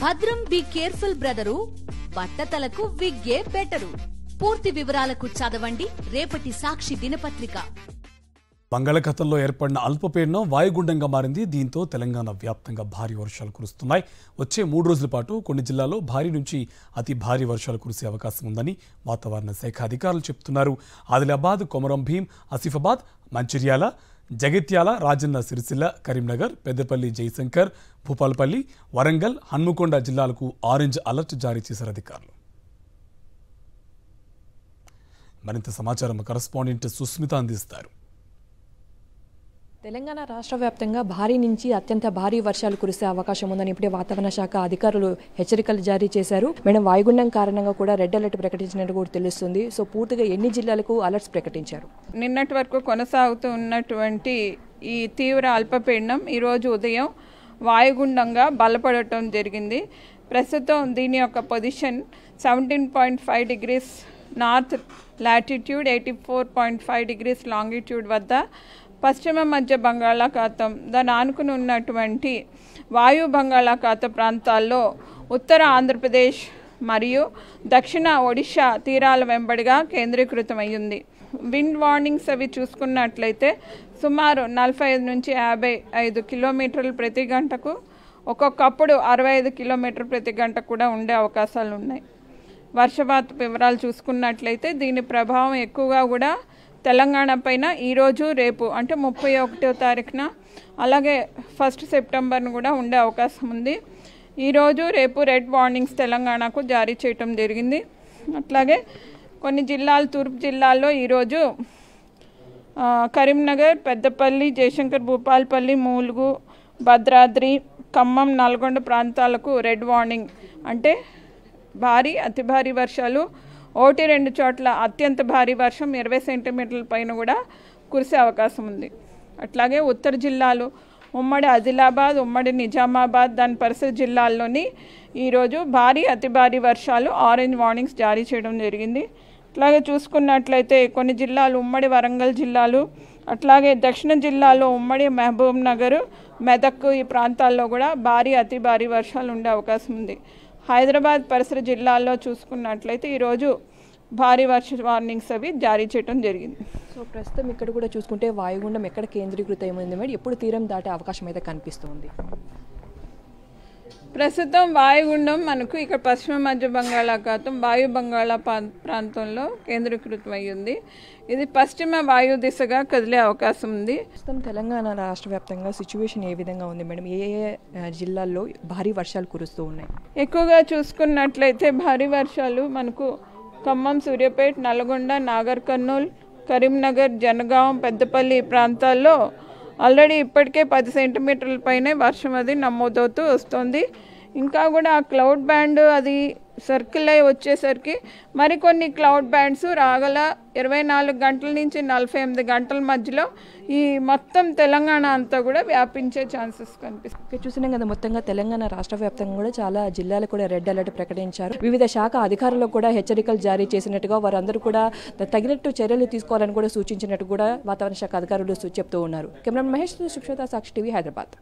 భద్రం be careful brother, బట్టతలకు విగ్గే better. పూర్తి వివరాలకు చదవండి రేపటి సాక్షి దినపత్రిక. బంగాళాఖాతంలో ఏర్పడిన అల్పపీడనం వాయుగుండంగా మారింది. దీంతో తెలంగాణ వ్యాప్తంగా భారీ వర్షాలు కురుస్తున్నాయి. వచ్చే 3 రోజుల పాటు కొన్ని జిల్లాల్లో భారీ నుంచి అతి భారీ వర్షాలు కురిసే అవకాశం ఉందని వాతావరణ శాఖ అధికారులు చెబుతున్నారు. ఆదిలాబాద్, కొమరం భీం, ఆసిఫాబాద్, మంచిర్యాల, జగిత్యాల, రాజన్న సిరిసిల్ల, కరీంనగర్, పెద్దపల్లి, జయశంకర్, భూపాలపల్లి, వరంగల్, హన్మకొండ జిల్లాలకు ఆరెంజ్ అలర్ట్ జారీ చేశారు అధికారులు. మరింత సమాచారం కరెస్పాండెంట్ సుస్మిత అందిస్తారు. తెలంగాణ రాష్ట్ర వ్యాప్తంగా భారీ నుంచి అత్యంత భారీ వర్షాలు కురిసే అవకాశం ఉందని ఇప్పుడే వాతావరణ శాఖ అధికారులు హెచ్చరికలు జారీ చేశారు. మేడం, వాయుగుండం కారణంగా కూడా రెడ్ అలర్ట్ ప్రకటించినట్టు కూడా తెలుస్తుంది. సో పూర్తిగా ఎన్ని జిల్లాలకు అలర్ట్స్ ప్రకటించారు? నిన్నటి వరకు కొనసాగుతూ ఉన్నటువంటి ఈ తీవ్ర అల్పపీడనం ఈరోజు ఉదయం వాయుగుండంగా బలపడటం జరిగింది. ప్రస్తుతం దీని యొక్క position 17.5 degrees north latitude, 84.5 degrees longitude వద్ద పశ్చిమ మధ్య బంగాళాఖాతం, దాని ఆనుకుని ఉన్నటువంటి వాయు బంగాళాఖాత ప్రాంతాల్లో ఉత్తర ఆంధ్రప్రదేశ్ మరియు దక్షిణ ఒడిషా తీరాల వెంబడిగా కేంద్రీకృతమయ్యింది. విండ్ వార్నింగ్స్ అవి చూసుకున్నట్లయితే సుమారు 45 నుంచి 55 కిలోమీటర్లు ప్రతి గంటకు, ఒక్కొక్కప్పుడు 65 కిలోమీటర్లు ప్రతి గంట కూడా ఉండే అవకాశాలు ఉన్నాయి. వర్షపాత వివరాలు చూసుకున్నట్లయితే దీని ప్రభావం ఎక్కువగా కూడా తెలంగాణ పైన ఈరోజు రేపు అంటే 31వ తారీఖున అలాగే 1 సెప్టెంబర్ను కూడా ఉండే అవకాశం ఉంది. ఈరోజు రేపు రెడ్ వార్నింగ్స్ తెలంగాణకు జారీ చేయటం జరిగింది. అట్లాగే కొన్ని జిల్లాలు, తూర్పు జిల్లాల్లో ఈరోజు కరీంనగర్, పెద్దపల్లి, జయశంకర్, భూపాలపల్లి, ములుగు, భద్రాద్రి, ఖమ్మం, నల్గొండ ప్రాంతాలకు రెడ్ వార్నింగ్ అంటే భారీ, అతి భారీ వర్షాలు, 1-2 చోట్ల అత్యంత భారీ వర్షం 20 సెంటీమీటర్ల పైన కూడా కురిసే అవకాశం ఉంది. అట్లాగే ఉత్తర జిల్లాలు, ఉమ్మడి ఆదిలాబాద్, ఉమ్మడి నిజామాబాద్, దాని పరిసర జిల్లాల్లోని ఈరోజు భారీ, అతి భారీ వర్షాలు ఆరెంజ్ వార్నింగ్స్ జారీ చేయడం జరిగింది. అట్లాగే చూసుకున్నట్లయితే కొన్ని జిల్లాలు, ఉమ్మడి వరంగల్ జిల్లాలు, అట్లాగే దక్షిణ జిల్లాలో ఉమ్మడి మహబూబ్ నగర్, మెదక్ ఈ ప్రాంతాల్లో కూడా భారీ, అతి భారీ వర్షాలు ఉండే అవకాశం ఉంది. హైదరాబాద్ పరిసర జిల్లాల్లో చూసుకున్నట్లయితే ఈరోజు భారీ వర్ష వార్నింగ్స్ అవి జారీ చేయడం జరిగింది. సో ప్రస్తుతం ఇక్కడ కూడా చూసుకుంటే వాయుగుండం ఎక్కడ కేంద్రీకృతమైంది మేడం, ఎప్పుడు తీరం దాటే అవకాశం అయితే కనిపిస్తుంది? ప్రస్తుతం వాయుగుండం మనకు ఇక్కడ పశ్చిమ మధ్య బంగాళాఖాతం, వాయు ప్రాంతంలో కేంద్రీకృతమయ్యింది. ఇది పశ్చిమ వాయు దిశగా కదిలే అవకాశం ఉంది. ప్రస్తుతం తెలంగాణ రాష్ట్ర వ్యాప్తంగా సిచ్యువేషన్ ఏ విధంగా ఉంది మేడం? ఏ జిల్లాల్లో భారీ వర్షాలు కురుస్తూ ఉన్నాయి? ఎక్కువగా చూసుకున్నట్లయితే భారీ వర్షాలు మనకు ఖమ్మం, సూర్యాపేట, నల్గొండ, నాగర్ కర్నూల్, కరీంనగర్, జనగాం, పెద్దపల్లి ప్రాంతాల్లో ఆల్రెడీ ఇప్పటికే 10 సెంటీమీటర్ల పైనే వర్షం అది నమోదవుతూ వస్తుంది. ఇంకా కూడా ఆ క్లౌడ్ బ్యాండ్ అది సర్కిల్ అయి వచ్చేసరికి మరికొన్ని క్లౌడ్ బ్యాండ్స్ రాగల 24 గంటల నుంచి 48 గంటల మధ్యలో ఈ మొత్తం తెలంగాణ అంతా కూడా వ్యాపించే ఛాన్సెస్ కనిపిస్తుంది. చూసినాం కదా, మొత్తంగా తెలంగాణ రాష్ట్ర వ్యాప్తంగా కూడా చాలా జిల్లాలు కూడా రెడ్ అలర్ట్ ప్రకటించారు. వివిధ శాఖ అధికారులకు కూడా హెచ్చరికలు జారీ చేసినట్టుగా, వారందరూ కూడా తగినట్టు చర్యలు తీసుకోవాలని కూడా సూచించినట్టు కూడా వాతావరణ శాఖ అధికారులు చెప్తూ ఉన్నారు. కెమెరా మహేష్, సుక్షిత, సాక్షి టీవీ, హైదరాబాద్.